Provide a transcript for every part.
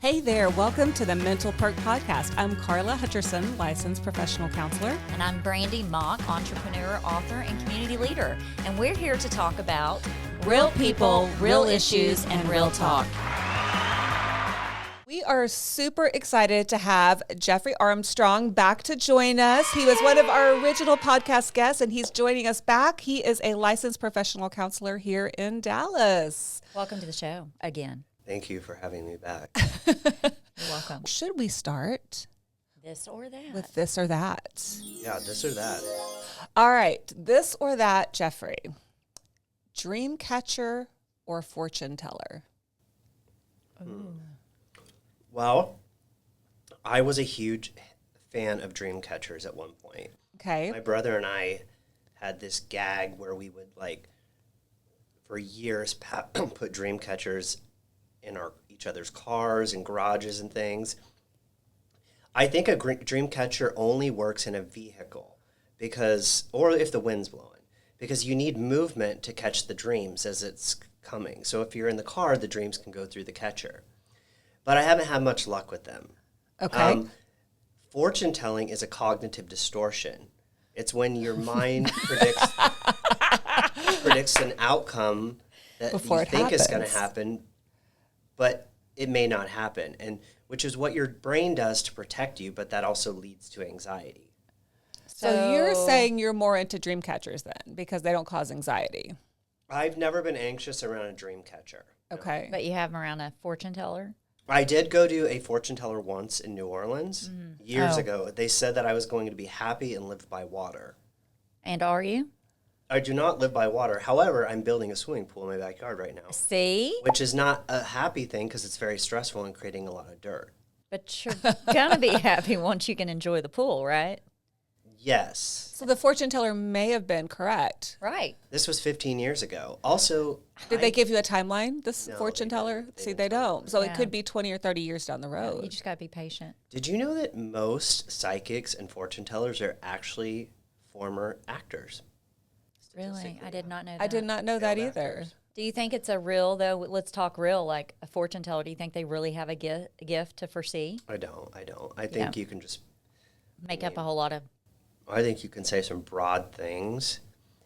Hey there, welcome to the Mental Perk Podcast. I'm Karla Hutcherson, licensed professional counselor. And I'm Brandi Mock, entrepreneur, author, and community leader. And we're here to talk about real people, real issues, and real talk. We are super excited to have Jeffrey Armstrong back to join us. He was one of our original podcast guests, and he's joining us back. He is a licensed professional counselor here in Dallas. Welcome to the show again. Thank you for having me back. You're welcome. Should we start This or that? with this or that? Yeah, this or that. All right, this or that, Jeffrey. Dream catcher or fortune teller? Well, I was a huge fan of dream catchers at one point. Okay. My brother and I had this gag where we would, for years, put dream catchers in each other's cars and garages and things. I think a dream catcher only works in a vehicle or if the wind's blowing, because you need movement to catch the dreams as it's coming. So if you're in the car, the dreams can go through the catcher. But I haven't had much luck with them. Okay. Fortune telling is a cognitive distortion. It's when your mind predicts an outcome that Before you it think is going to happens. happen, but it may not happen, and which is what your brain does to protect you, but that also leads to anxiety. So you're saying you're more into dream catchers then, because they don't cause anxiety. I've never been anxious around a dream catcher. Okay. But you have them around a fortune teller? I did go to a fortune teller once in New Orleans years Oh. ago. They said that I was going to be happy and live by water. And are you? I do not live by water. However, I'm building a swimming pool in my backyard right now, See? which is not a happy thing because it's very stressful and creating a lot of dirt. But you're going to be happy once you can enjoy the pool, right? Yes. So the fortune teller may have been correct. Right. This was 15 years ago. Also, Did they give you a timeline, this No, fortune they teller? didn't. They See, didn't they tell me. don't. So it Yeah. could be 20 or 30 years down the You road. just got to be patient. did you know that most psychics and fortune tellers are actually former actors? Really? I did not know that. I did not know that Failed either. actors. Do you think it's a real, though, let's talk real, like a fortune teller, do you think they really have a gift to foresee? I don't. I think you can just, Make up a whole lot of, I think you can say some broad things.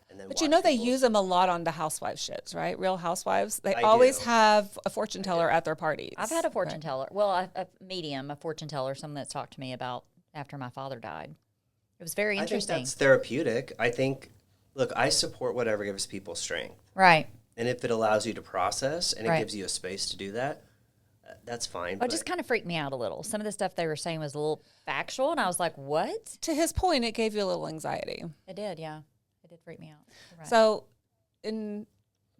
And then But you watch know they people- use them a lot on the housewives shits, right? Real Housewives. They I always do. have a fortune teller at their parties. I've had a fortune teller, well, a medium, a fortune teller, someone that's talked to me about after my father died. It was very I think interesting. that's therapeutic. I think, look, I support whatever gives people strength. Right. And if it allows you to process and it Right. gives you a space to do that, that's fine. Well, it just kind of freaked me out a little. Some of the stuff they were saying was a little factual, and I was like, what? To his point, it gave you a little anxiety. It did, yeah. It did freak me out. You're right. So, in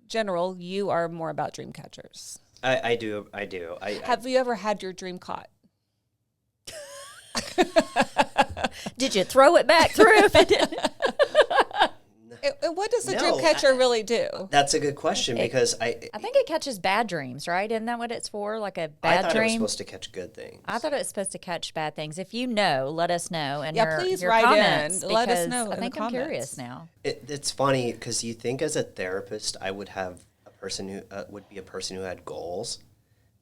general, you are more about dream catchers. I do. Have you ever had your dream caught? Did you throw it back through if it didn't? And what does a No, dream catcher really do? That's a good question because I think it catches bad dreams, right? Isn't that what it's for? Like a I bad thought it was dream? supposed to catch good things. I thought it was supposed to catch bad things. If you know, let us know. And Yeah, your, please your write in. comments, Let us because know in I the think I'm comments. curious now. It's funny because you think as a therapist I would have a person who would be a person who had goals,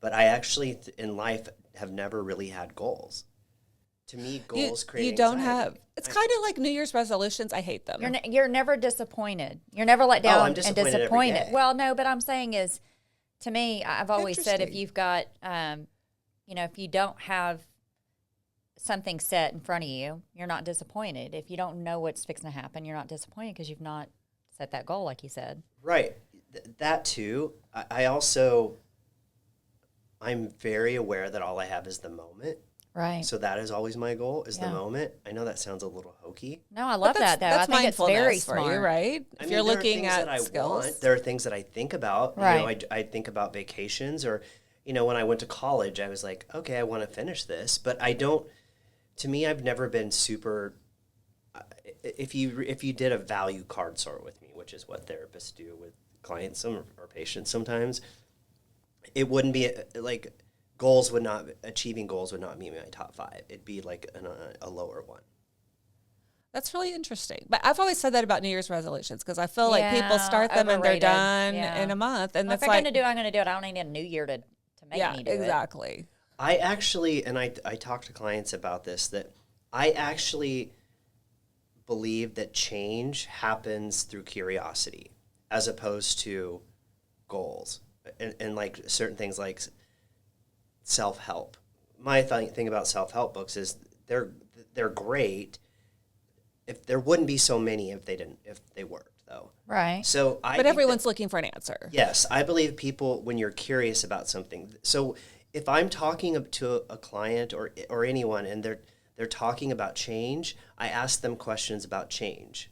but I actually in life have never really had goals. To me, goals create You don't anxiety. have. It's kind of like New Year's resolutions. I hate them. You're never disappointed. You're never let down I'm and disappointed every disappointed. day. Well, no, but I'm saying is, to me, I've always said if Interesting. you've got, if you don't have something set in front of you, you're not disappointed. If you don't know what's fixing to happen, you're not disappointed because you've not set that goal, like you said. Right. That too. I'm very aware that all I have is the moment. Right. So that is always my goal, is the Yeah. moment. I know that sounds a little hokey. No, I love that, though. That's I think it's very mindfulness for smart. you, right? I If mean, you're there are looking things at that I skills. want. There are things that I think about. Right. I think about vacations or, when I went to college, I was like, okay, I want to finish this. But I don't, to me, I've never been super, if you did a value card sort with me, which is what therapists do with clients or patients sometimes, it wouldn't be achieving goals would not be my top 5. It'd be like a lower one. That's really interesting. But I've always said that about New Year's resolutions because I feel like people Yeah, start them and they're overrated. done Yeah. in a month. And Well, that's if I'm like, going to do it, I'm going to do it. I don't need a new year to make yeah, me do it. exactly. I actually, and I talk to clients about this, that I actually believe that change happens through curiosity as opposed to goals and like certain things like self-help. My thing about self-help books is they're great. If there wouldn't be so many if they worked though. Right. So But everyone's looking for an answer. Yes, I believe people, when you're curious about something. So if I'm talking to a client or anyone and they're talking about change, I ask them questions about change,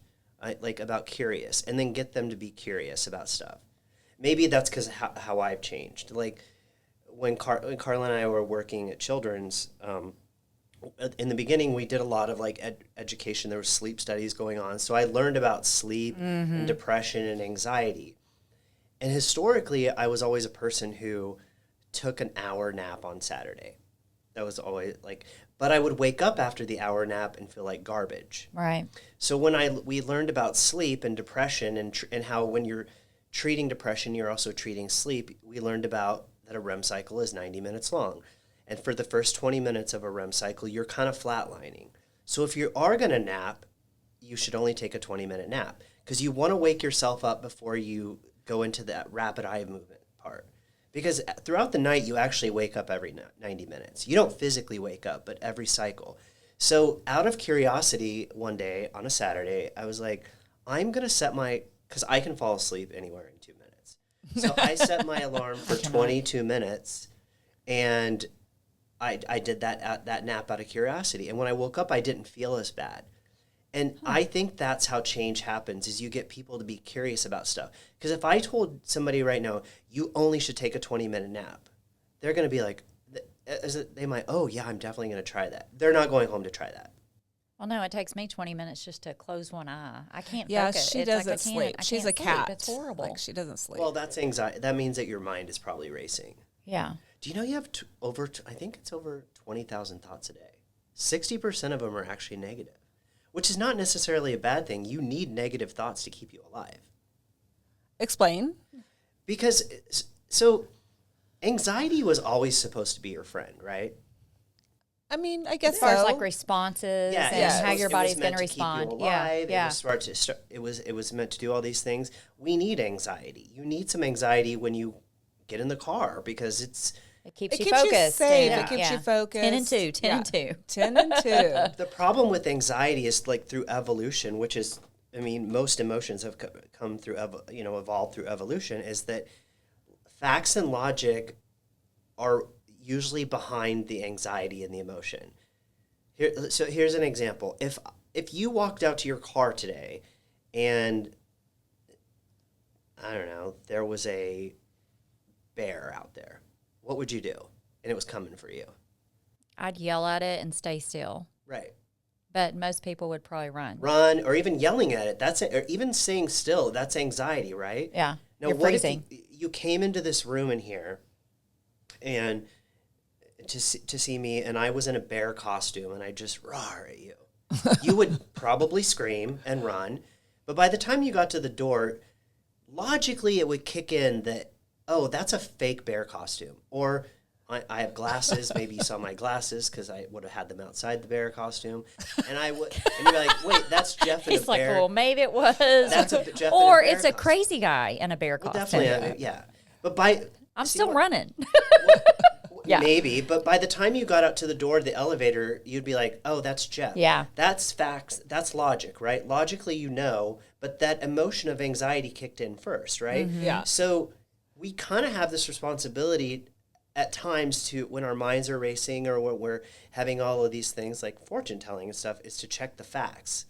like about curious, and then get them to be curious about stuff. Maybe that's because how I've changed. Like when Karla and I were working at Children's, in the beginning we did a lot of like education. There were sleep studies going on, so I learned about sleep and depression and anxiety. And historically, I was always a person who took an hour nap on Saturday. That was always like, but I would wake up after the hour nap and feel like garbage. Right. So when we learned about sleep and depression and how when you're treating depression, you're also treating sleep, we learned about that a REM cycle is 90 minutes long. And for the first 20 minutes of a REM cycle, you're kind of flatlining. So if you are going to nap, you should only take a 20-minute nap because you want to wake yourself up before you go into that rapid eye movement part. Because throughout the night, you actually wake up every 90 minutes. You don't physically wake up, but every cycle. So out of curiosity, one day on a Saturday, I was like, I'm going to set because I can fall asleep anywhere in 2 minutes. So I set my alarm for 22 minutes, and I did that nap out of curiosity. And when I woke up, I didn't feel as bad. And I think that's how change happens, is you get people to be curious about stuff. Because if I told somebody right now, you only should take a 20-minute nap, they're going to be like, they might, oh, yeah, I'm definitely going to try that. They're not going home to try that. Well, no, it takes me 20 minutes just to close one eye. I can't Yeah, focus. she It's doesn't like sleep. She's a can't sleep. cat. It's horrible. Like she doesn't sleep. Well, that's anxiety. That means that your mind is probably racing. Yeah. Do you know you have I think it's over 20,000 thoughts a day. 60% of them are actually negative, which is not necessarily a bad thing. You need negative thoughts to keep you alive. Explain. Because, so anxiety was always supposed to be your friend, right? I mean, I guess As far as so. like responses Yeah, and how your it body's was going meant to to keep you respond. alive. Yeah. It was meant to do all these things. We need anxiety. You need some anxiety when you get in the car because It keeps It you keeps you focused. safe. and- It keeps you focused. 10 and 2. 10 and 2. 10 and 2. the problem with anxiety is like through evolution, which is, I mean, most emotions have come through, evolved through evolution, is that facts and logic are usually behind the anxiety and the emotion. So here's an example. If you walked out to your car today and, I don't know, there was a bear out there, what would you do? And it was coming for you. I'd yell at it and stay still. Right. But most people would probably run. Run, or even yelling at it. Or even staying still. That's anxiety, right? Yeah. Now, You're what freezing. if you came into this room in here and to see me, and I was in a bear costume, and I just roar at you? You would probably scream and run. But by the time you got to the door, logically it would kick in that, oh, that's a fake bear costume. Or I have glasses. Maybe you saw my glasses because I would have had them outside the bear costume. And you're like, wait, that's Jeff in a He's like, bear. well, maybe it was. That's Jeff or in a bear it's a costume. crazy guy in a bear Well, costume. definitely, yeah. But I'm still running. Yeah. Maybe, but by the time you got out to the door of the elevator, you'd be like, oh, that's Jeff. Yeah. That's facts. That's logic, right? Logically, you know, but that emotion of anxiety kicked in first, right? Mm-hmm. Yeah. So we kind of have this responsibility at times to, when our minds are racing or when we're having all of these things like fortune telling and stuff, is to check the facts.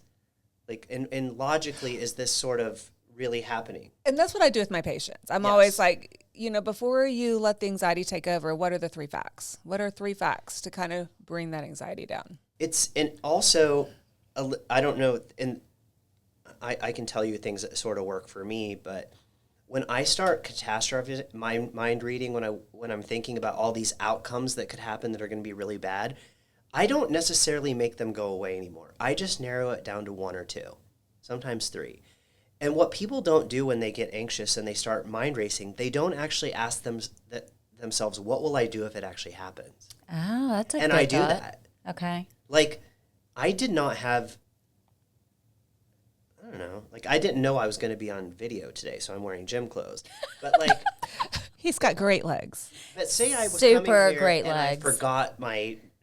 Like, and logically, is this sort of really happening? And that's what I do with my patients. I'm Yes. always like, before you let the anxiety take over, what are the 3 facts? What are 3 facts to kind of bring that anxiety down? And also, I don't know, and I can tell you things that sort of work for me, but when I start catastrophizing, mind reading, when I'm thinking about all these outcomes that could happen that are going to be really bad, I don't necessarily make them go away anymore. I just narrow it down to 1 or 2, sometimes 3. And what people don't do when they get anxious and they start mind racing, they don't actually ask themselves, what will I do if it actually happens? Oh, that's a and good I do thought. that. Okay. Like, I did not have, I don't know, like I didn't know I was going to be on video today, so I'm wearing gym clothes. But like, He's got great legs. but say I was Super coming here great and legs. I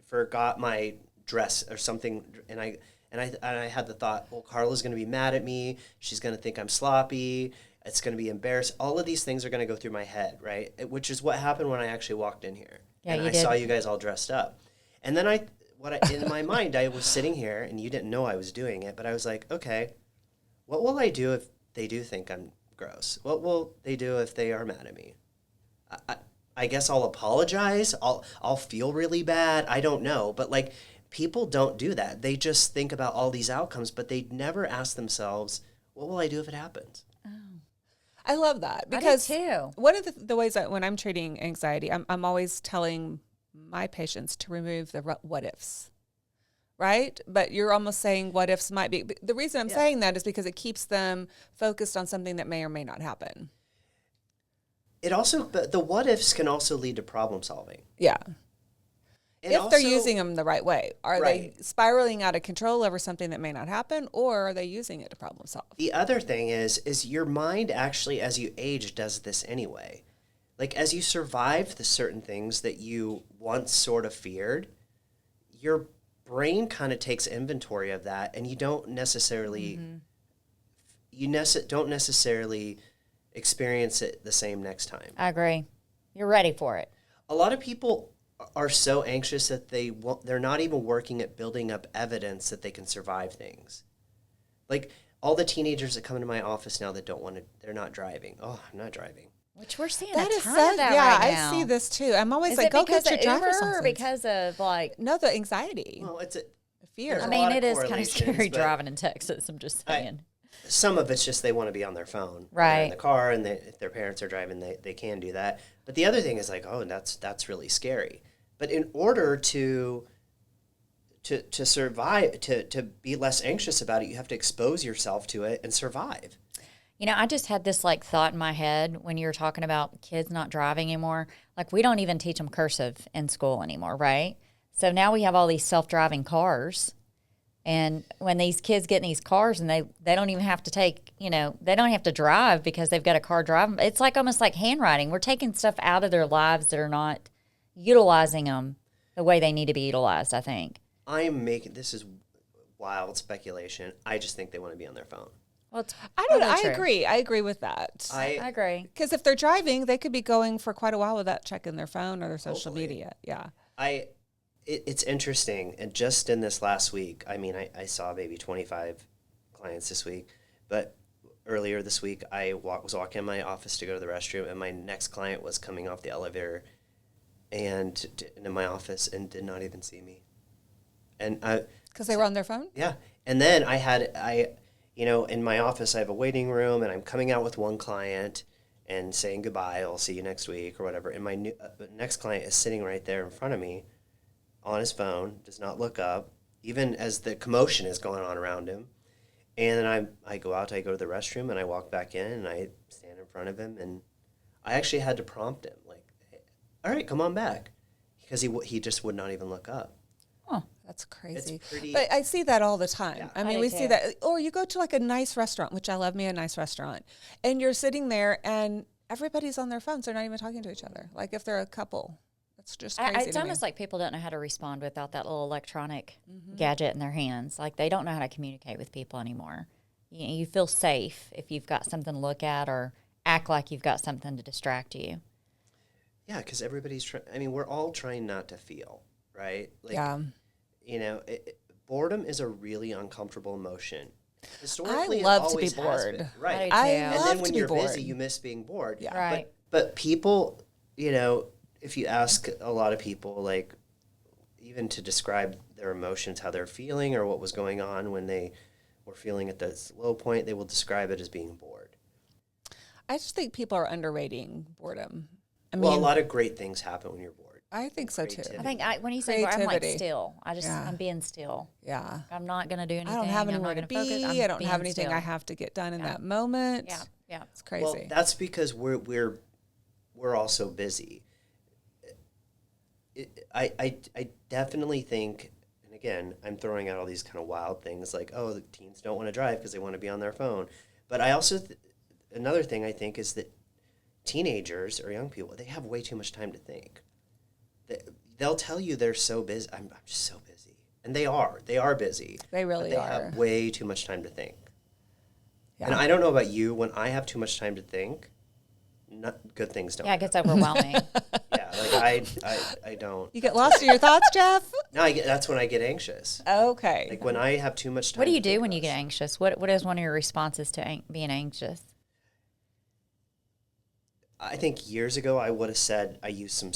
forgot my dress or something, and I had the thought, well, Karla's going to be mad at me. She's going to think I'm sloppy. It's going to be embarrassing. All of these things are going to go through my head, right? Which is what happened when I actually walked in here. Yeah, and you I did. saw you guys all dressed up. And then in my mind, I was sitting here, and you didn't know I was doing it, but I was like, okay, what will I do if they do think I'm gross? What will they do if they are mad at me? I guess I'll apologize. I'll feel really bad. I don't know. But like, people don't do that. They just think about all these outcomes, but they never ask themselves, what will I do if it happens? I love that I do because too. one of the ways that when I'm treating anxiety, I'm always telling my patients to remove the what ifs, right? But you're almost saying what ifs might be. But the reason I'm saying that is because it keeps them focused on something that may or may not happen. But the what ifs can also lead to problem solving. Yeah. And If also, they're using them the right way, are Right. they spiraling out of control over something that may not happen, or are they using it to problem solve? the other thing is your mind actually, as you age, does this anyway. Like, as you survive the certain things that you once sort of feared, your brain kind of takes inventory of that, and you don't necessarily don't necessarily experience it the same next time. I agree. You're ready for it. A lot of people are so anxious that they're not even working at building up evidence that they can survive things. Like, all the teenagers that come into my office now that they're not driving. Oh, I'm not driving. Which we're seeing That a is ton so, of that yeah, right now. I see this too. I'm always Is like, it go because get your of driver's Uber or license. because of like? No, the anxiety, Well, the fear. there's I a mean, lot of it is kind of correlations, scary but driving in Texas. I'm just saying. some of it's just they want to be on their phone. They're Right. in the car, and if their parents are driving, they can do that. But the other thing is like, oh, that's really scary. But in order to survive, to be less anxious about it, you have to expose yourself to it and survive. You know, I just had this like thought in my head when you were talking about kids not driving anymore. Like, we don't even teach them cursive in school anymore, right? So now we have all these self-driving cars. And when these kids get in these cars and they don't even have to they don't have to drive because they've got a car driving. It's like almost like handwriting. We're taking stuff out of their lives that are not utilizing them the way they need to be utilized, I think. This is wild speculation. I just think they want to be on their phone. Well, it's I don't know. probably I true. agree. I agree with that. I agree. Because if they're driving, they could be going for quite a while without checking their phone or their social Hopefully. media. Yeah. It's interesting, and just in this last week, I mean, I saw maybe 25 clients this week, but earlier this week, I was walking in my office to go to the restroom, and my next client was coming off the elevator and into my office and did not even see me. And Because they were on their phone? yeah, and then in my office, I have a waiting room, and I'm coming out with one client and saying goodbye, I'll see you next week or whatever, and my next client is sitting right there in front of me on his phone, does not look up, even as the commotion is going on around him. And then I go out, I go to the restroom, and I walk back in, and I stand in front of him, and I actually had to prompt him, like, hey, all right, come on back, because he just would not even look up. That's crazy. It's pretty- But I see that all the time. Yeah. I mean, do we too. see that. Or you go to like a nice restaurant, which I love me a nice restaurant, and you're sitting there and everybody's on their phones. They're not even talking to each other. Like if they're a couple, it's just crazy. It's almost like people don't know how to respond without that little electronic gadget in their hands. Like, they don't know how to communicate with people anymore. You feel safe if you've got something to look at or act like you've got something to distract you. Yeah, because everybody's trying. I mean, we're all trying not to feel, right? Like, Yeah. Boredom is a really uncomfortable emotion. I Historically, it love to be always has bored. been, right? I I Yeah. And love then to when be you're bored. busy, you miss being bored. Yeah. Right. But people, if you ask a lot of people, like, even to describe their emotions, how they're feeling or what was going on when they were feeling at this low point, they will describe it as being bored. I just think people are underrating boredom. I Well, a mean, lot of great things happen when you're bored. I think so too. Creativity. I think when you say bored, I'm like Creativity. still. Yeah. I'm being still. Yeah. I'm not going to do anything. I don't have I'm anywhere not to gonna focus. be. I don't being have anything still. I have to get done in that moment. Yeah. It's crazy. Well, that's because we're all so busy. I definitely think, and again, I'm throwing out all these kind of wild things like, oh, the teens don't want to drive because they want to be on their phone. But I also, another thing I think is that teenagers or young people, they have way too much time to think. They'll tell you they're so busy. I'm just so busy. And they are busy. They really but are. They have way too much time to think. Yeah. And I don't know about you, when I have too much time to think, not good things don't Yeah, it gets overwhelming. Yeah, like I don't. You get lost in your thoughts, Jeff? No, that's when I get anxious. Okay. Like when I have too much time. What do you to do think when you about get anxious? What is one of your responses to being anxious? I think years ago I would have said I used some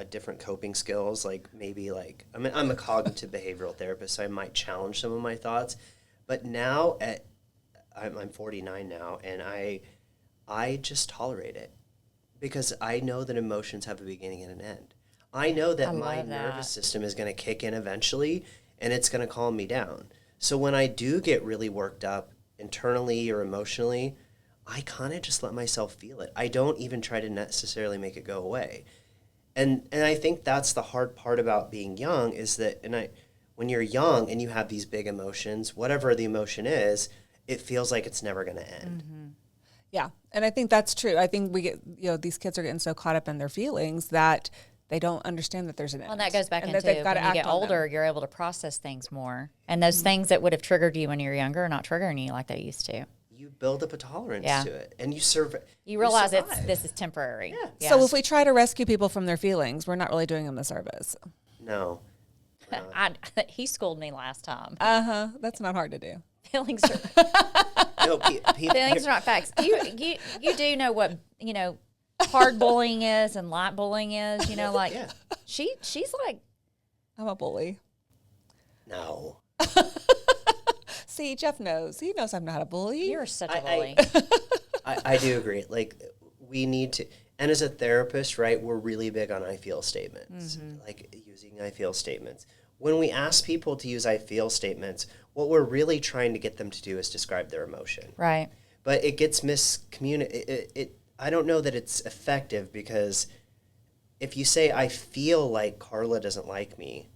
different coping skills, like maybe like I'm a cognitive behavioral therapist, so I might challenge some of my thoughts. But now I'm 49 now, and I just tolerate it because I know that emotions have a beginning and an end. I know that my nervous system is going to kick in eventually, and it's going to calm me down. So when I do get really worked up internally or emotionally, I kind of just let myself feel it. I don't even try to necessarily make it go away. And I think that's the hard part about being young is that when you're young and you have these big emotions, whatever the emotion is, it feels like it's never going to end. Mm-hmm. Yeah. And I think that's true. I think we get, these kids are getting so caught up in their feelings that they don't understand that there's an end. Well, and that goes back and into that they've got when to you act get on older, them. you're able to process things more. And those things that would have triggered you when you were younger are not triggering you like they used to. You build up a tolerance to it, and You realize survive. this is temporary. Yeah. So if we try to rescue people from their feelings, we're not really doing them a service. No. He schooled me last time. That's not hard to do. Feelings are No, feelings are not facts. You do know what hard bullying is and light bullying is. Like she's like, I'm a bully. No. See, Jeff knows. He knows I'm not a bully. you're such a bully. I do agree. Like, we need to, and as a therapist, right, we're really big on I feel statements, like using I feel statements. When we ask people to use I feel statements, what we're really trying to get them to do is describe their emotion. Right. But it gets miscommunicated. I don't know that it's effective because if you say, I feel like Karla doesn't like me.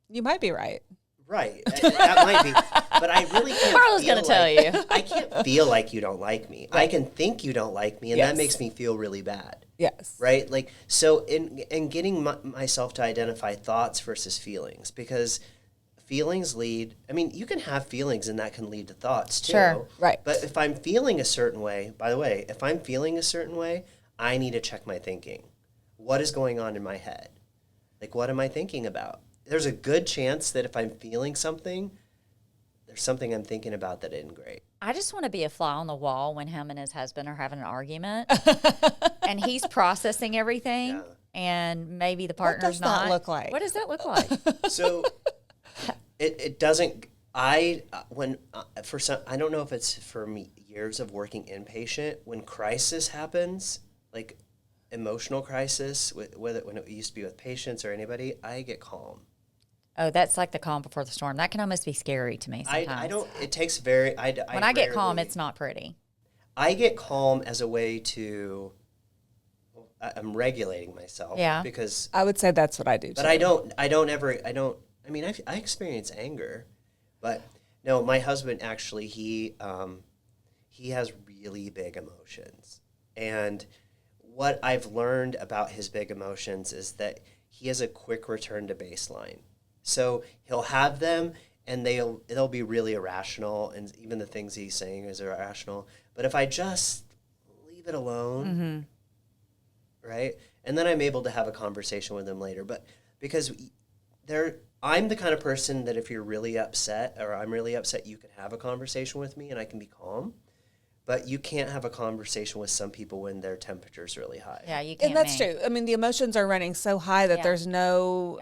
You might be right. Right. That might be. But I really can't Karla's going to tell you. I can't feel like you don't like me. Right. I can think you don't like me, and that makes me feel really bad. Yes. Right? Like, so in getting myself to identify thoughts versus feelings, because feelings lead, you can have feelings and that can lead to thoughts too. Sure. Right. But if I'm feeling a certain way, by the way, if I'm feeling a certain way, I need to check my thinking. What is going on in my head? Like, what am I thinking about? There's a good chance that if I'm feeling something, there's something I'm thinking about that isn't great. I just want to be a fly on the wall when him and his husband are having an argument, and he's processing everyting, and maybe the partner's not. What does that look like? What does that look like? So it doesn't. I don't know if it's for me, years of working inpatient, when crisis happens, like emotional crisis, whether when it used to be with patients or anybody, I get calm. Oh, that's like the calm before the storm. That can almost be scary to me sometimes. I don't. It takes very. When I get calm, it's not pretty. I get calm as a way to. I'm regulating myself. Yeah. Because I would say that's what I do. But too. I don't. I experience anger, but no. My husband actually he has really big emotions, and what I've learned about his big emotions is that he has a quick return to baseline. So he'll have them, and they'll be really irrational, and even the things he's saying is irrational. But if I just leave it alone, right, and then I'm able to have a conversation with him later. But because I'm the kind of person that if you're really upset or I'm really upset, you can have a conversation with me and I can be calm. But you can't have a conversation with some people when their temperature's really high. Yeah, you can't. And that's true. The emotions are running so high that there's no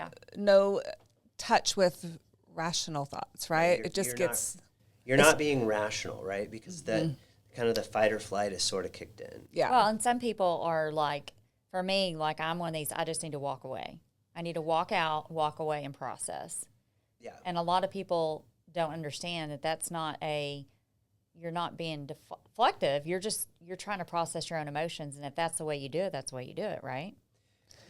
touch with rational thoughts, right? It just gets... You're not being rational, right? Because that kind of the fight or flight is sort of kicked in. Yeah. Well, and some people are like, for me, like I'm one of these, I just need to walk away. I need to walk out, walk away, and process. Yeah. And a lot of people don't understand that that's not you're not being deflective. You're trying to process your own emotions. And if that's the way you do it, that's the way you do it, right?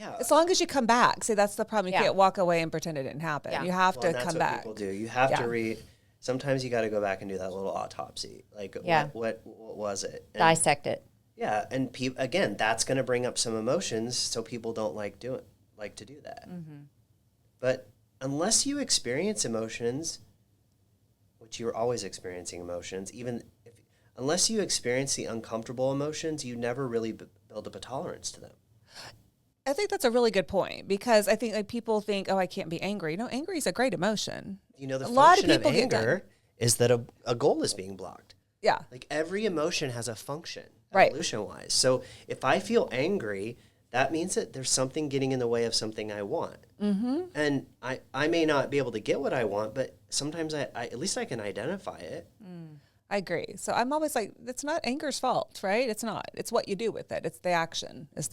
Yeah. As long as you come back. See, that's the problem. You Yeah. can't walk away and pretend it didn't happen. Yeah. You have Well, to and that's come what back. people do. You have Yeah. to sometimes you got to go back and do that little autopsy. Like, Yeah. what was it? And, Dissect it. yeah. And again, that's going to bring up some emotions. So people don't like to do that. Mm-hmm. But unless you experience emotions, which you're always experiencing emotions, unless you experience the uncomfortable emotions, you never really build up a tolerance to them. I think that's a really good point because I think like people think, oh, I can't be angry. No, angry is a great emotion. You know, the A lot of function of people get anger is that a goal is being blocked. Yeah. Like every emotion has a function, Right. evolution-wise. So if I feel angry, that means that there's something getting in the way of something I want. Mm-hmm. And I may not be able to get what I want, but sometimes I at least I can identify it. I agree. So I'm always like, it's not anger's fault, right? It's not. It's what you do with it. It's the action. It's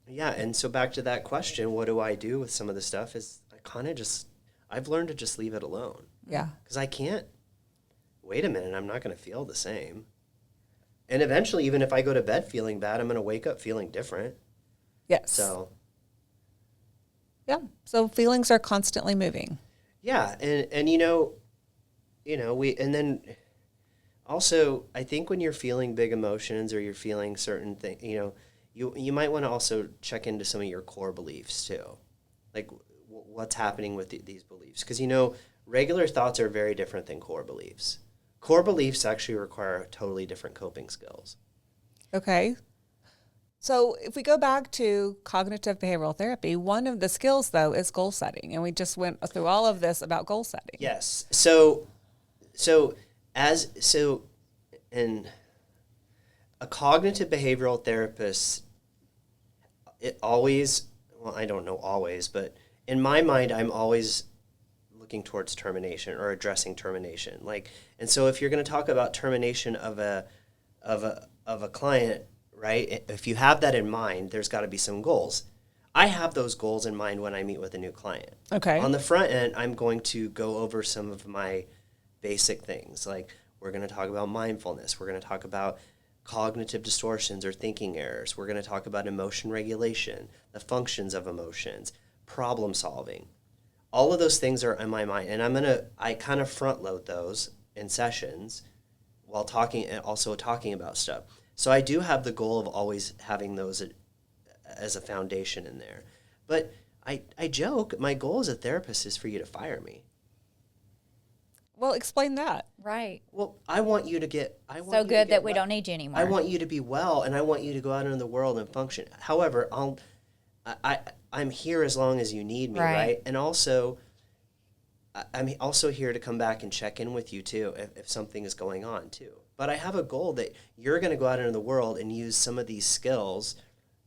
Yeah, and so back to that question, what do I do with some of the stuff is I've learned to just leave it alone. yeah. Because I can't, wait a minute, I'm not going to feel the same. And eventually, even if I go to bed feeling bad, I'm going to wake up feeling different. Yes. So, yeah. So feelings are constantly moving. yeah, and and then also, I think when you're feeling big emotions or you're feeling certain things, you might want to also check into some of your core beliefs too. Like what's happening with these beliefs. Because, regular thoughts are very different than core beliefs. Core beliefs actually require totally different coping skills. Okay. So if we go back to cognitive behavioral therapy, one of the skills, though, is goal setting. And we just went through all of this about goal setting. Yes. And a cognitive behavioral therapist, I don't know always, but in my mind, I'm always looking towards termination or addressing termination. And so if you're going to talk about termination of a client, right? If you have that in mind, there's got to be some goals. I have those goals in mind when I meet with a new client. Okay. On the front end, I'm going to go over some of my basic things. Like we're going to talk about mindfulness. We're going to talk about cognitive distortions or thinking errors. We're going to talk about emotion regulation, the functions of emotions, problem solving. All of those things are in my mind, and I kind of front load those in sessions while talking about stuff. So I do have the goal of always having those as a foundation in there. But I joke, my goal as a therapist is for you to fire me. Well, explain that. Right. Well, I want you to get... So good that we don't need you anymore. I want you to be well, and I want you to go out into the world and function. However, I'm here as long as you need me, right? And also, I'm also here to come back and check in with you, too, if something is going on, too. But I have a goal that you're going to go out into the world and use some of these skills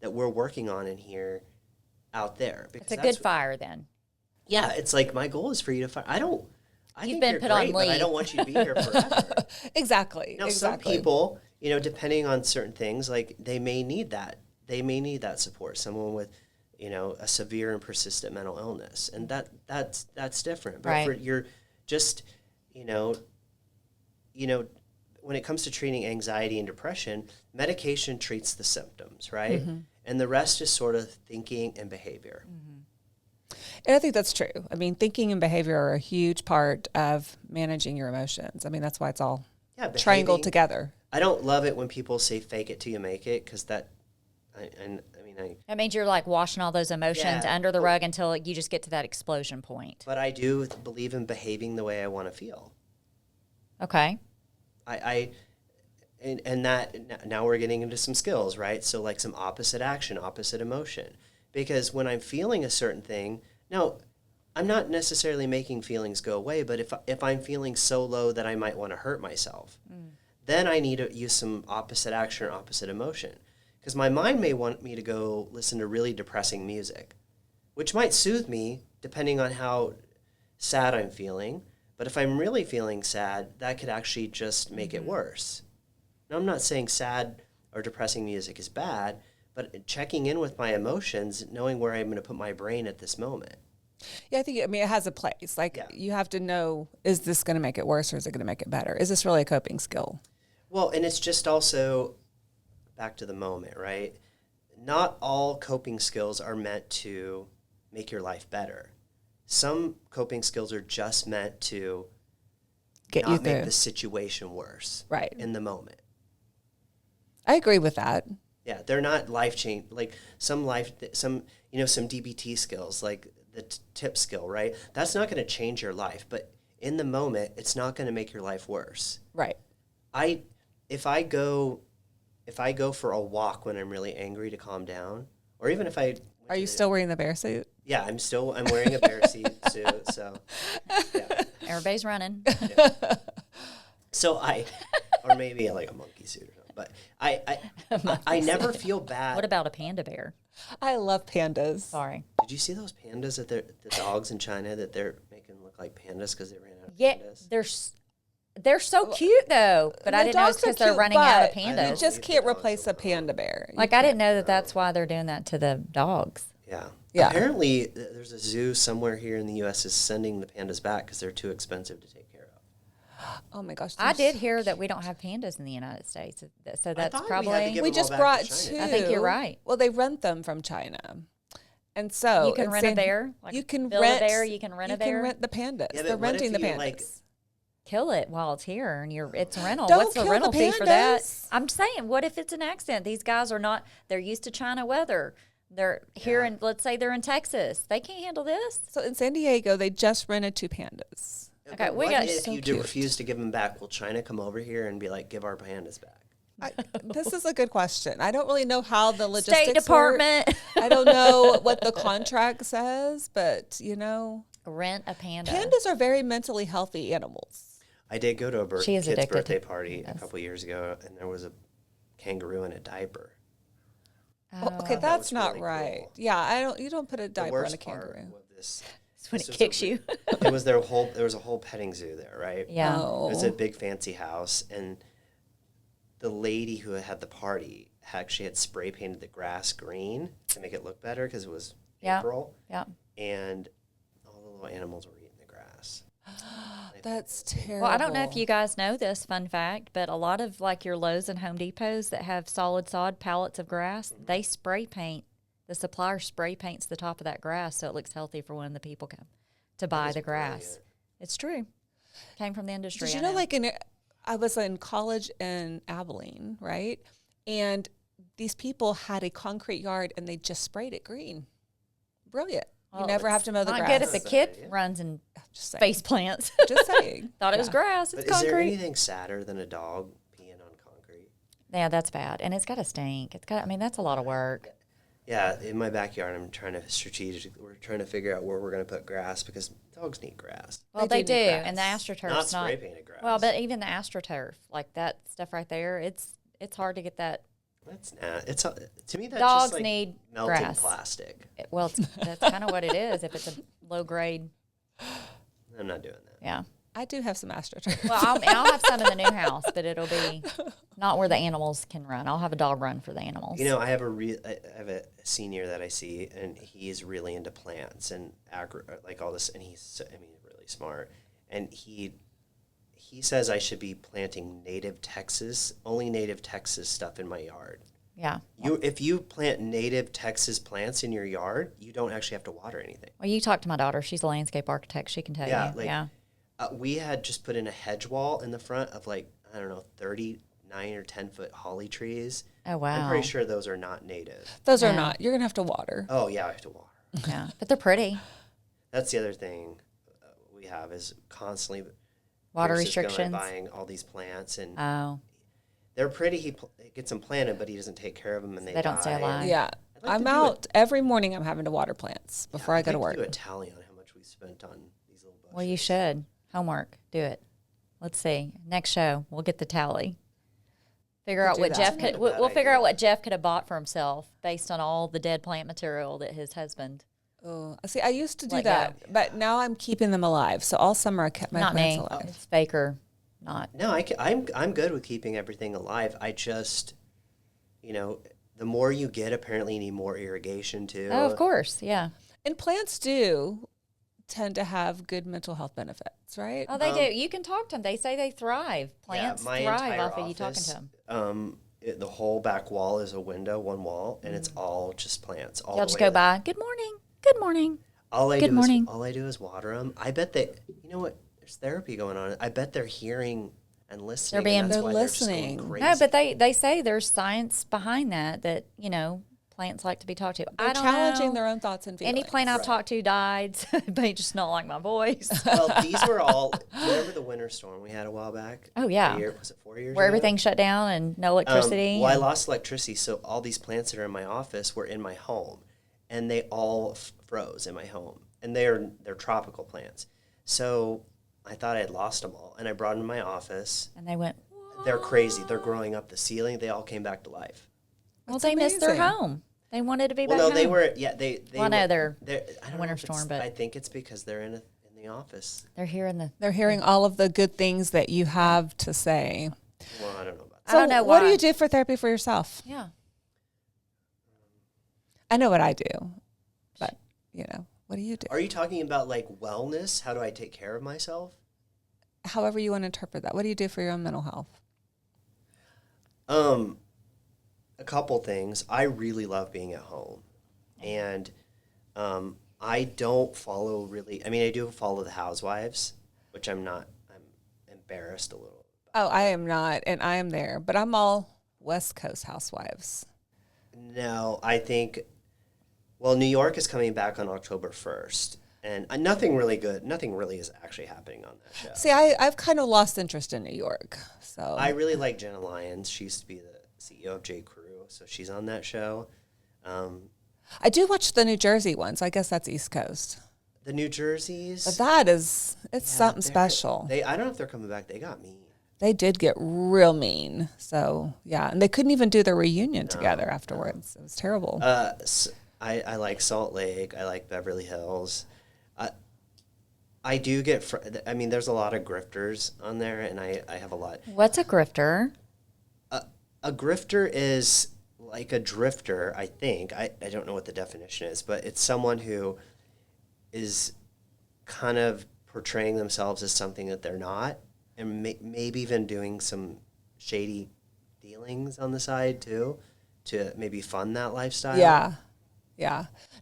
that we're working on in here out there. It's a good fire, then. Yeah, it's like my goal is for you to fire. I You've think been you're put on great, but I leave. don't want you to be here forever. Exactly. Now, exactly. some people, depending on certain things, like they may need that. They may need that support. Someone with, a severe and persistent mental illness, and that's different. But for you're just, when it comes to treating anxiety and depression, medication treats the symptoms, right? Mm-hmm. And the rest is sort of thinking and behavior. Mm-hmm. And I think that's true. I mean, thinking and behavior are a huge part of managing your emotions. I mean, that's why it's all triangled together. I don't love it when people say fake it till you make it, because that means you're like washing all those emotions under the rug until you just get to that explosion point. But I do believe in behaving the way I want to feel. Okay. And that now we're getting into some skills, right? So like some opposite action, opposite emotion. Because when I'm feeling a certain thing, now I'm not necessarily making feelings go away, but if I'm feeling so low that I might want to hurt myself, then I need to use some opposite action or opposite emotion. Because my mind may want me to go listen to really depressing music, which might soothe me depending on how sad I'm feeling. But if I'm really feeling sad, that could actually just make it worse. Now, I'm not saying sad or depressing music is bad, but checking in with my emotions, knowing where I'm going to put my brain at this moment. Yeah, it has a place. You have to know, is this going to make it worse or is it going to make it better? Is this really a coping skill? Well, and it's just also back to the moment, right? not all coping skills are meant to make your life better. Some coping skills are just meant to not make the situation worse in the moment. I agree with that. Yeah, they're not life-changing. Like some DBT skills, like the tip skill, right? That's not going to change your life, but in the moment, it's not going to make your life worse. Right. If I go for a walk when I'm really angry to calm down, or even if I... Are you still wearing the bear suit? Yeah, I'm wearing a bear suit, so yeah. Everybody's running. Yeah. So or maybe like a monkey suit or something, but I never feel bad. What about a panda bear? I love pandas. Sorry. Did you see those pandas the dogs in China that they're making look like pandas because they ran out of pandas? They're so cute though, but I didn't know it's because they're running out of pandas. You just can't replace a panda bear. Like I didn't know that's why they're doing that to the dogs. Yeah. Yeah. Apparently, there's a zoo somewhere here in the U.S. is sending the pandas back because they're too expensive to take care of. Oh my gosh! I did hear that we don't have pandas in the United States, so that's probably we just brought two. I think you're right. Well, they rent them from China, and so you can rent a bear. Like you can rent a bear. You can rent a bear. You can rent the pandas. Yeah, they're renting the pandas. Kill it while it's here, and it's a rental. Don't What's the kill rental the fee for that? pandas. I'm saying, what if it's an accident? These guys are not. They're used to China weather. They're here, and let's say they're in Texas. They can't handle this. So in San Diego, they just rented two pandas. Okay, if you refuse to give them back, will China come over here and be like, give our pandas back? This is a good question. I don't really know how the logistics State Department. work. I don't know what the contract says, but rent a panda. Pandas are very mentally healthy animals. I did go to a kid's addicted birthday party a couple years ago, and there was a kangaroo in a diaper. Well, okay, that's not really right. cool. Yeah, you don't put a diaper on a kangaroo. It's when it kicks you. There was a whole petting zoo there, right? Yeah. Oh. It was a big fancy house, and the lady who had the party actually had spray painted the grass green to make it look better because it was April. Yeah. And all the little animals were eating the grass. That's terrible. Well, I don't know if you guys know this fun fact, but a lot of like your Lowe's and Home Depots that have solid sod pallets of grass, they spray paint. The supplier spray paints the top of that grass so it looks healthy for when the people come to buy the grass. Brilliant. It's true. Came from the industry. Did you know, I was in college in Abilene, right? And these people had a concrete yard and they just sprayed it green. Brilliant. You never have to mow the grass. Not good if the kid runs and face plants. Just saying. Thought it was grass. It's concrete. Is there anything sadder than a dog peeing on concrete? Yeah, that's bad. And it's got to stink. That's a lot of work. Yeah, in my backyard, we're trying to figure out where we're going to put grass because dogs need grass. Well, they do. And the AstroTurf's not spray painted grass. Well, but even the AstroTurf, like that stuff right there, it's hard to get that. That's not. To me, that's dogs just like need melting grass. plastic. That's kind of what it is. If it's a low grade. I'm not doing that. Yeah. I do have some AstroTurf. Well, I'll have some in the new house, but it'll be not where the animals can run. I'll have a dog run for the animals. I have a senior that I see, and he's really into plants and like all this, and he's really smart. And he says I should be planting native Texas stuff in my yard. Yeah. If you plant native Texas plants in your yard, you don't actually have to water anything. Well, you talk to my daughter. She's a landscape architect. She can tell you. We had just put in a hedge wall in the front of 39 or 10 foot holly trees. Oh, wow. I'm pretty sure those are not native. Those are not. You're going to have to water. Oh, yeah, I have to water. Yeah, but they're pretty. That's the other thing we have is constantly water Pierce restrictions. Buying all these plants, and they're pretty. He gets them planted, but he doesn't take care of them, and they don't stay alive. Yeah, I'm out every morning. I'm having to water plants before I go to work. Do a tally on how much we spent on these little bushes. Well, you should. Homework. Do it. Let's see. Next show, we'll get the tally. Figure out what Jeff could. We'll figure out what Jeff could have bought for himself based on all the dead plant material that his husband. Oh, see, I used to do that, but now I'm keeping them alive. So all summer I kept my plants alive. It's Baker, not. No, I'm good with keeping everything alive. I just, the more you get, apparently you need more irrigation too. Oh, of course, yeah. And plants do tend to have good mental health benefits, right? Oh, they do. You can talk to them. They say they thrive. Plants thrive off of you talking to them. the whole back wall is a window, one wall, and it's all just plants. All Y'all the just way go by. Good morning. Good morning. All I Good morning. All I do is water them. I bet you know what? There's therapy going on. I bet they're hearing and listening. They're listening. They're just going No, crazy. but they say there's science behind that, plants like to be talked to. They're I don't challenging know. their own thoughts and feelings. Any plant I've talked to died. They just don't like my voice. Well, these were all. Remember the winter storm we had a while back? Oh, yeah. Was it 4 years? Where ago? everything shut down and no electricity. Well, I lost electricity, so all these plants that are in my office were in my home, and they all froze in my home, and they're tropical plants. So I thought I had lost them all, and I brought them to my office. And they went, They're crazy. They're growing up the ceiling. They all came back to life. well, That's they missed their amazing. home. They wanted to be Well, back no, home. they were. Yeah, they. Well, no, were, they're I don't winter know if storm, it's- but- I think it's because they're in the office. They're hearing They're hearing all of the good things that you have to say. Well, I don't know about that. So I don't know what do why. you do for therapy for yourself? Yeah. I know what I do, but what do you do? Are you talking about like wellness? How do I take care of myself? However you want to interpret that. What do you do for your own mental health? A couple things. I really love being at home, and I don't follow really. I mean, I do follow the Housewives, which I'm not. I'm embarrassed a little. Oh, I am not, and I am there, but I'm all West Coast housewives. No, I think. Well, New York is coming back on October 1st, and nothing really is actually happening on that show. See, I've kind of lost interest in New York, so I really like Jenna Lyons. She used to be the CEO of J. Crew, so she's on that show. I do watch the New Jersey ones. I guess that's East Coast, The New Jerseys. but that it's something they're- special. I don't know if they're coming back. They got mean. They did get real mean, so yeah, and they couldn't even do the reunion together afterwards. It was terrible. I like Salt Lake. I like Beverly Hills. I do get. I mean, there's a lot of grifters on there, and I have a lot. What's a grifter? A grifter is like a drifter, I think. I don't know what the definition is, but it's someone who is kind of portraying themselves as something that they're not, and maybe even doing some shady dealings on the side too, to maybe fund that lifestyle. Yeah.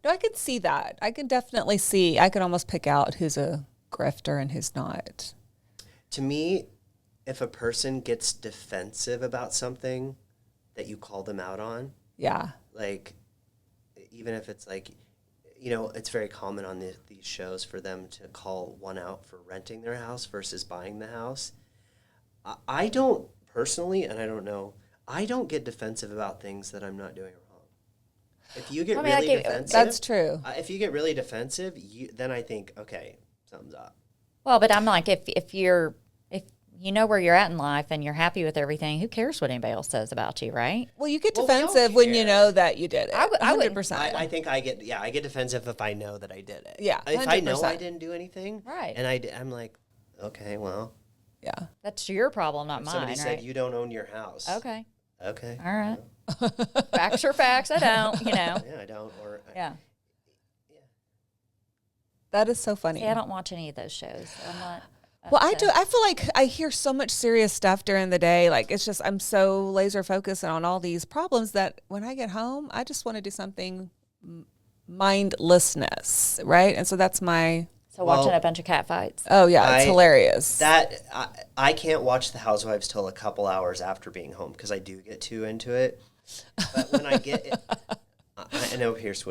No, I can see that. I can definitely see. I can almost pick out who's a grifter and who's not. To me, if a person gets defensive about something that you call them out on, Yeah. like, even if it's like, it's very common on these shows for them to call one out for renting their house versus buying the house. I don't personally, and I don't know, I don't get defensive about things that I'm not doing wrong. If you get really defensive, That's true. If you get really defensive, then I think, okay, something's up. Well, but I'm like, if you know where you're at in life and you're happy with everything, who cares what anybody else says about you, right? Well, you get Well, we don't defensive when you care. know that you did it. I would- 100%. I think I get defensive if I know that I did it. Yeah, If I know I 100%. didn't do anything, Right. and I'm like, okay, well, Yeah. That's your problem, not if mine, somebody said right? you don't own your house. Okay. Okay. All right. Facts are facts. I don't, Yeah, I don't. Or Yeah. That is so funny. See, I don't watch any of those shows. I'm not. Well, I do. I feel like I hear so much serious stuff during the day. Like, it's just, I'm so laser focused on all these problems that when I get home, I just want to do something mindlessness, right? And so that's my, So watching Well, a bunch of cat fights. oh yeah, it's hilarious. I can't watch The Housewives till a couple hours after being home because I do get too into it. But when I get it, I know Pierce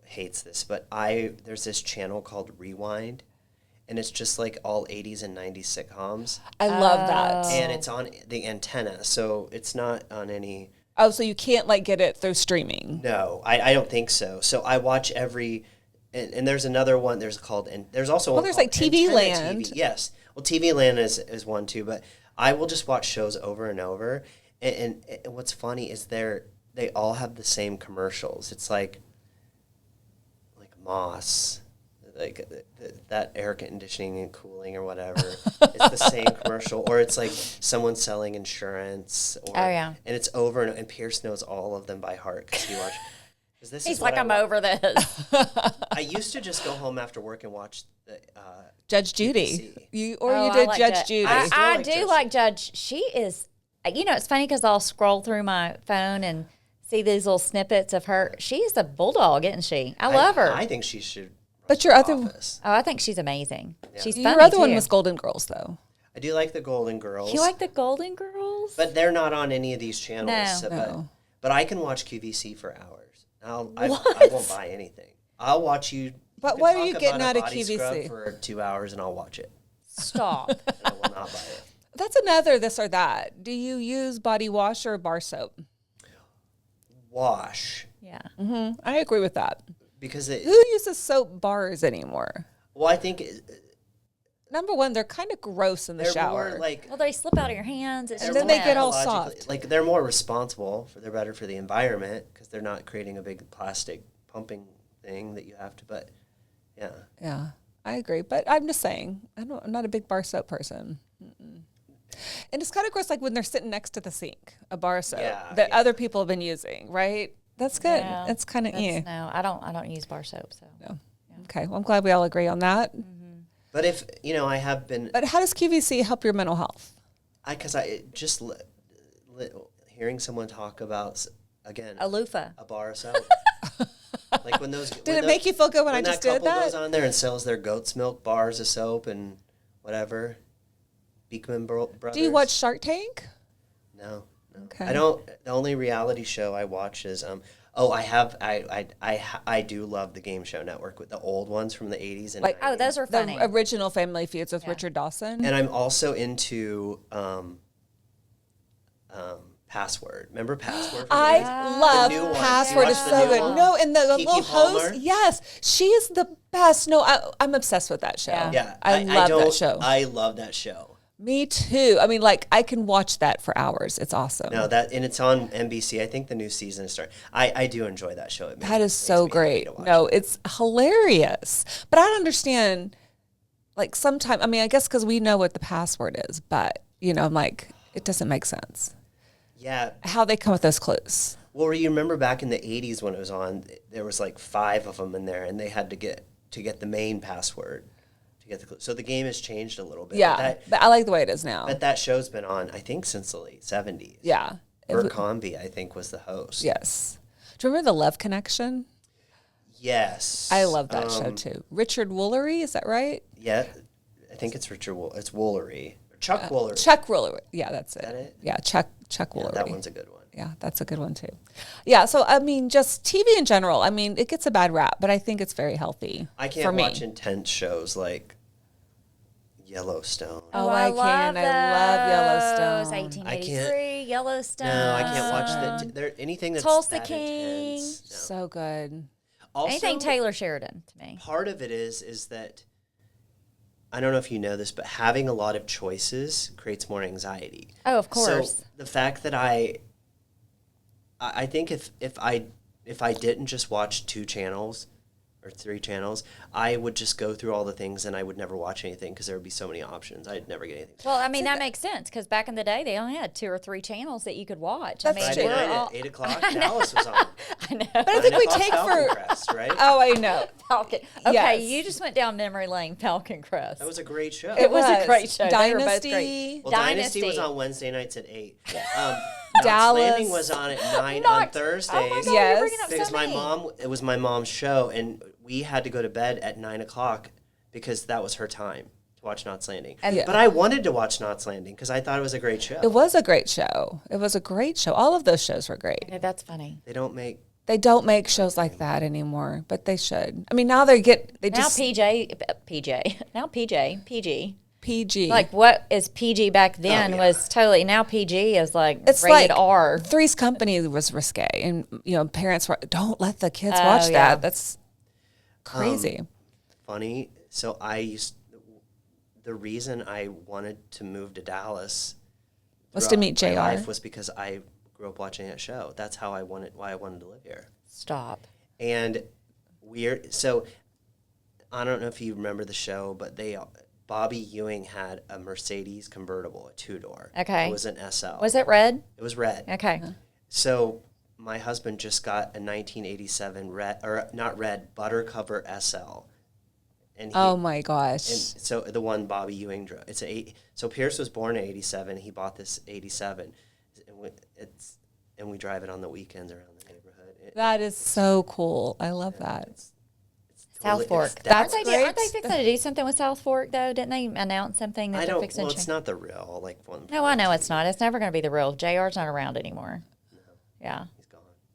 hates this, but there's this channel called Rewind, and it's just like all 80s and 90s sitcoms, I love that. and it's on the antenna, so it's not on any. Oh, so you can't like get it through streaming. No, I don't think so. So I watch every, and there's another one. There's also one there's called like TV Antenna Land. TV. Yes, well, TV Land is one too. But I will just watch shows over and over. And what's funny is they all have the same commercials. It's like Moss, like that air conditioning and cooling or whatever. It's the same commercial, or it's like someone selling insurance. Or, Oh, yeah. and it's over, and Pierce knows all of them by heart because he watched. This He's is what like, I'm over this. I used to just go home after work and watch the Judge Judy. BBC. You I did like Judge Judy. I still I like do Judge. like Judge. She is It's funny because I'll scroll through my phone and see these little snippets of her. She's a bulldog, isn't she? I love her. I think she should. But your other, Oh, I think she's amazing. Yeah. She's funny, your other one too. was Golden Girls, though. I do like the Golden Girls. You like the Golden Girls? But they're not on any of these channels. No. So, No. But I can watch QVC for hours. I won't buy anything. I'll watch you. But can what are talk you getting about out a of body scrub QVC? for 2 hours, and I'll watch it. Stop. And I will not buy it. That's another this or that. Do you use body wash or bar soap? Wash. Yeah. I agree with that. Because Who uses soap bars anymore? well, I think Number one, they're kind of gross in the they're shower. more like. Well, they slip out of your hands. It's And just then they get all mess. soft. Like they're more responsible. They're better for the environment because they're not creating a big plastic pumping thing that you have to. But yeah. Yeah, I agree. But I'm just saying, I'm not a big bar soap person. Mm-mm. And it's kind of gross, like when they're sitting next to the sink, a bar soap that other people have been using, right? That's good. Yeah, It's kind of No, I don't use bar soap. So No. Okay, well, I'm glad we all agree on that. But if I have been. But how does QVC help your mental health? Because hearing someone talk about again a loofah. a bar of soap. Like when those. Did it make you feel good when I just did that? that? Goes on there and sells their goat's milk bars of soap and whatever. Beekman Brothers. Do you watch Shark Tank? No. Okay. I don't. The only reality show I watch is I do love the Game Show Network with the old ones from the 80s and Like 90s. Those are funny. The original Family Feuds with Richard Dawson. And I'm also into Password. Remember Password? I love The new one. Password. You It's watched so the new good. one? No, and the Keke little Palmer? host, yes, she is the best. No, I'm obsessed with that show. Yeah. I love that show. I love that show. Me too. I mean, like I can watch that for hours. It's awesome. No, and it's on NBC. I think the new season is starting. I do enjoy that show. That is so great. No, it's hilarious. But I don't understand. Like sometimes, I mean, I guess because we know what the password is, but I'm like, it doesn't make sense. Yeah. How they come with those clues. Well, you remember back in the 80s when it was on, there was like 5 of them in there, and they had to get the main password to get the clue. So the game has changed a little bit. Yeah, but I like the way it is now. But that show's been on, I think, since the late 70s. Yeah. Bert Comby, I think, was the host. Yes. Do you remember The Love Connection? Yes. I love that show too. Richard Woolery, is that right? Yeah. I think it's Richard it's Woolery. Chuck Woolery. Chuck Woolery. Yeah, that's it. Is that it? Yeah, Chuck Woolery. Yeah, that one's a good one. Yeah, that's a good one too. Yeah, so I mean, just TV in general. I mean, it gets a bad rap, but I think it's very healthy. I for can't me. watch intense shows like Yellowstone. Oh, I can. I love Yellowstone. 1883, Yellowstone. No, I can't watch anything that's Tulsa that King. intense. No. So good. Also, Anything Taylor Sheridan to me. part of it is that I don't know if you know this, but having a lot of choices creates more anxiety. Oh, of course. So the fact that I think if I didn't just watch 2 channels or 3 channels, I would just go through all the things and I would never watch anything because there would be so many options. I'd never get anything. Well, I mean, that makes sense because back in the day, they only had 2 or 3 channels that you could watch. That's I mean, Friday true. night at 8 o'clock, Dallas was on. I know. But I think we 9 o'clock take Falcon for. Crest, right? Oh, I know. Falcon. Okay, Yes. you just went down memory lane, Falcon Crest. That was a great show. It was a great show. They were both Dynasty. great. Well, Dynasty was on Wednesday nights at 8. Dallas. Landing was on at 9 on Thursdays. Oh my God, Yes. you're bringing up Because so many. it was my mom's show, and we had to go to bed at 9 o'clock because that was her time to watch Knots Landing. Yeah. But I wanted to watch Knots Landing because I thought it was a great show. It was a great show. It was a great show. All of those shows were great. Yeah, that's funny. They don't make. They don't make shows like that anymore, but they should. I mean, now they Now just PG. PG. Like what is PG back then yeah. was totally, now PG is like It's rated like R. Three's Company was risque, and parents were don't let the kids Oh, watch yeah. that. That's crazy. Funny. So the reason I wanted to move to Dallas Was to meet throughout my JR. life was because I grew up watching that show. That's how why I wanted to live here. Stop. And so I don't know if you remember the show, but Bobby Ewing had a Mercedes convertible, a 2-door. Okay. It was an SL. Was it red? It was red. Okay. So my husband just got a 1987 butter cover SL. And Oh my gosh. And so the one Bobby Ewing drove. So Pierce was born in 87. He bought this 87. and we drive it on the weekends around the neighborhood. That is so cool. I love that. It's South Fork. That's Aren't they fixing to do something with South Fork, though? Didn't they announce something that they're fixing to it's not the real, one. No, I know it's not. It's never going to be the real. JR's not around anymore. No. Yeah.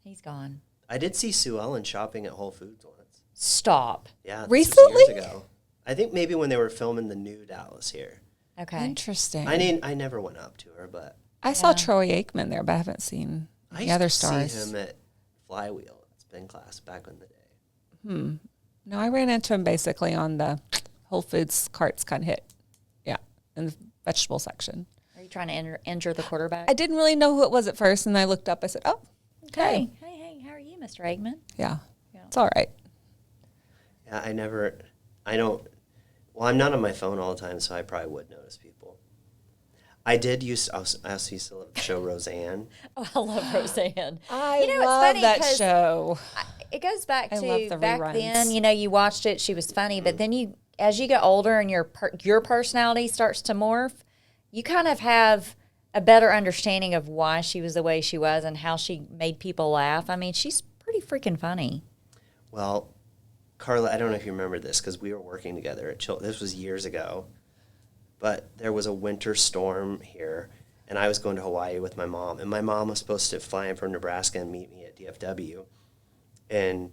He's gone. I did see Sue Ellen shopping at Whole Foods once. Stop. Yeah. This was Recently? years ago. I think maybe when they were filming the new Dallas here. Okay. Interesting. I never went up to her, but I saw Troy Aikman there, but I haven't seen the other stars. I used to see him at Flywheel at spin class back in the day. No, I ran into him basically on the Whole Foods carts kind of hit. Yeah, in the vegetable section. Are you trying to injure the quarterback? I didn't really know who it was at first, and I looked up. I said, "Oh, okay. Hey, how are you, Mr. Eggman?" Yeah, it's all right." Yeah, I don't. Well, I'm not on my phone all the time, so I probably would notice people. I also used to love the show Roseanne. Oh, I love Roseanne. I it's love funny that 'cause show. It goes back I love to the back reruns. then. You watched it; she was funny. But then as you get older and your personality starts to morph, you kind of have a better understanding of why she was the way she was and how she made people laugh. I mean, she's pretty freaking funny. Well, Karla, I don't know if you remember this because we were working together at this was years ago, but there was a winter storm here, and I was going to Hawaii with my mom, and my mom was supposed to fly in from Nebraska and meet me at DFW, and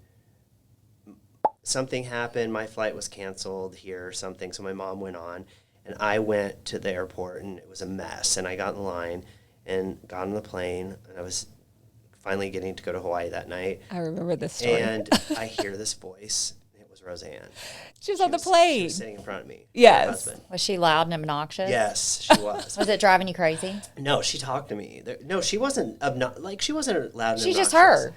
something happened. My flight was canceled here or something, so my mom went on, and I went to the airport, and it was a mess, and I got in line and got on the plane, and I was finally getting to go to Hawaii that night. I remember this story. And I hear this voice. It was Roseanne. She was on the plane. She was sitting in front of me. Yes. My husband. Was she loud and obnoxious? Yes, she was. Was it driving you crazy? No, she talked to me. No, she wasn't she wasn't loud and She's obnoxious. just her.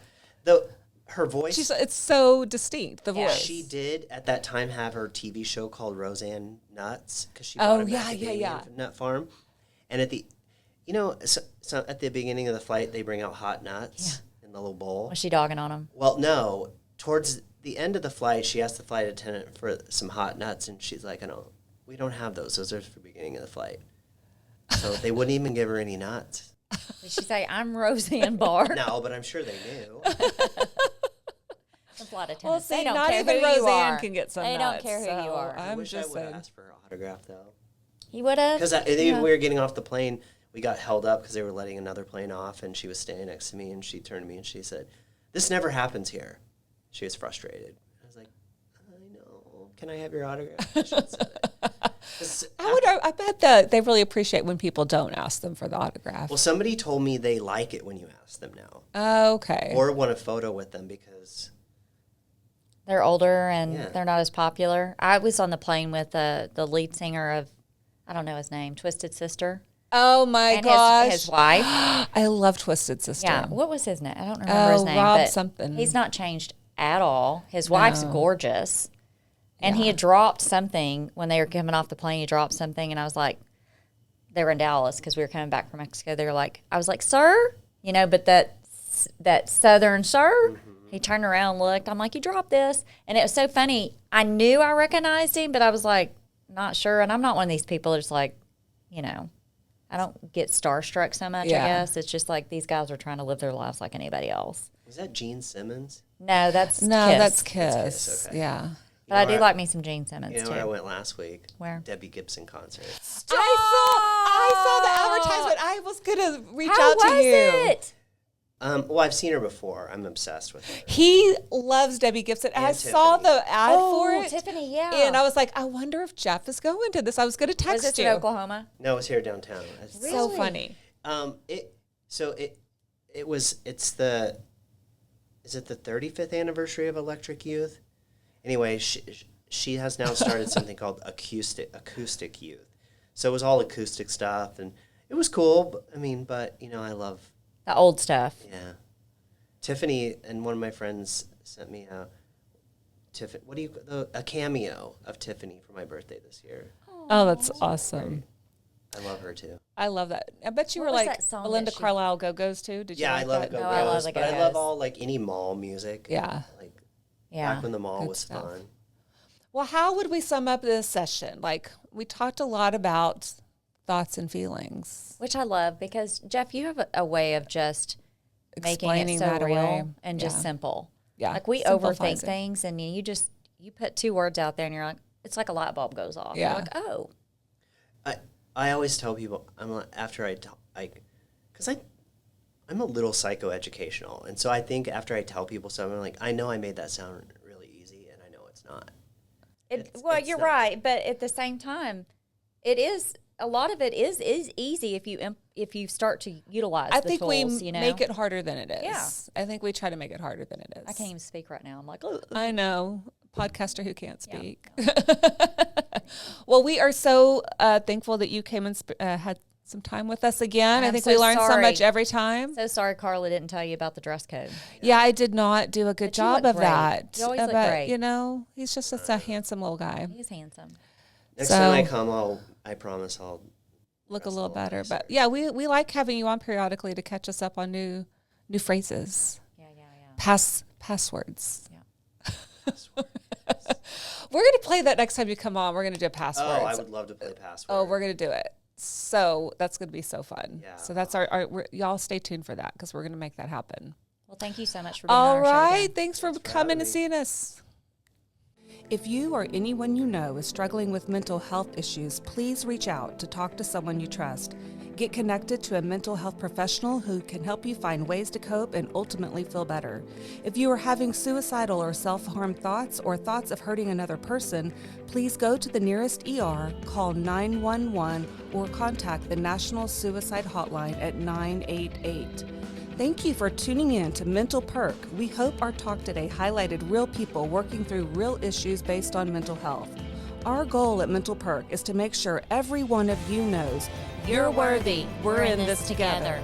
Her voice. It's so distinct, the voice. She did at that time have her TV show called Roseanne Nuts because she Oh, bought a macadamia yeah. nut farm, and at the, so at the beginning of the flight they bring out hot nuts in the little bowl. Was she dogging on him? Well, no. Towards the end of the flight, she asked the flight attendant for some hot nuts, and she's like, we don't have those. Those are for the beginning of the flight. So they wouldn't even give her any nuts. Did she say, "I'm Roseanne Barr"? No, but I'm sure they knew. The flight attendants. Well, see, they don't not care even who you Roseanne are. can get some They nuts, don't care who you so are. I I'm wish I just would have saying. asked for her autograph, though. You would have? Because we were getting off the plane. We got held up because they were letting another plane off, and she was standing next to me, and she turned to me and she said, "This never happens here." She was frustrated. I was like, "I know. Can I have your autograph?" She said it. I bet that they really appreciate when people don't ask them for the autograph. Well, somebody told me they like it when you ask them now. Okay. Or want a photo with them because... They're older and Yeah. they're not as popular. I was on the plane with the lead singer of, I don't know his name, Twisted Sister. Oh my And gosh. his wife. I love Twisted Sister. Yeah. What was his name? I don't remember his name. Rob but something. He's not changed at all. His wife's No. gorgeous. And he had dropped something when they were coming off the plane. He dropped something, and I was like, they were in Dallas because we were coming back from Mexico. They were like, I was like, "Sir," but that Southern sir. Mm-hmm. He turned around and looked. I'm like, "You dropped this," and it was so funny. I knew I recognized him, but I was like, not sure. And I'm not one of these people that's like, I don't get starstruck so much. Yeah. I guess it's just like these guys are trying to live their lives like anybody else. Was that Gene Simmons? No, that's Kiss. That's Kiss, Kiss. okay. Yeah. But I do like me some Gene Simmons You know too. where I went last week? Where? Debbie Gibson concert. I saw the advertisement. I was gonna reach How out to was you. it? Well, I've seen her before. I'm obsessed with her. He loves Debbie Gibson. And I saw Tiffany. the ad for it. Tiffany, yeah. And I was like, I wonder if Jeff is going to this. I was going to was text this you. in Oklahoma? No, it was here downtown. So Really? funny. It's the 35th anniversary of Electric Youth? Anyway, she has now started something called acoustic youth. So it was all acoustic stuff, and it was cool. But I love, The old stuff. yeah. Tiffany and one of my friends sent me a cameo of Tiffany for my birthday this year. Oh, that's awesome. I love her too. I love that. I bet you What were was like that song Belinda that she- Carlisle Go-Go's too. Did you Yeah, like I love that? Go-Go's, No, I love the but I Go-Go's. love all any mall music. Yeah. Like Yeah. back when the mall Good was stuff. fun. Well, how would we sum up this session? Like, we talked a lot about thoughts and feelings. Which I love because, Jeff, you have a way of just making Explaining it so that real away. and just simple. Yeah. Like we Simplifies overthink it. things, and you put 2 words out there and you're like, it's like a light bulb goes off. Yeah. You're like, oh. I always tell people, because I'm a little psychoeducational, and so I think after I tell people something, I'm like, I know I made that sound really easy, and I know it's not. It's You're not. right, but at the same time, it is a lot of it is easy if you start to utilize. I the think tools, we you know? make it harder than it is. Yeah. I think we try to make it harder than it is. I can't even speak right now. I'm like, ugh. I know. Podcaster who can't Yeah. speak. Well, we are so thankful that you came and had some time with us again. I I'm think so we learn so sorry. much every time. So sorry, Karla didn't tell you about the dress code. Yeah, I did not do a good But you job look of great. that. You always look But, great. you know, he's just such a handsome little guy. He's handsome. Next So- time I come, I promise I'll Look a dress little better. nicer. But yeah, we like having you on periodically to catch us up on new phrases. Yeah. Passwords. Yeah. We're gonna play that next time you come on. We're gonna do passwords. Oh, I would love to play Password. Oh, we're gonna do it. So that's gonna be so fun. Yeah. So that's y'all stay tuned for that because we're gonna make that happen. Well, thank you so much for being All on our show right. again. Thanks for for coming having and me. seeing us. If you or anyone you know is struggling with mental health issues, please reach out to talk to someone you trust. Get connected to a mental health professional who can help you find ways to cope and ultimately feel better. If you are having suicidal or self-harm thoughts or thoughts of hurting another person, please go to the nearest ER, call 911, or contact the National Suicide Hotline at 988. Thank you for tuning in to Mental Perk. We hope our talk today highlighted real people working through real issues based on mental health. Our goal at Mental Perk is to make sure every one of you knows you're worthy. We're in this together.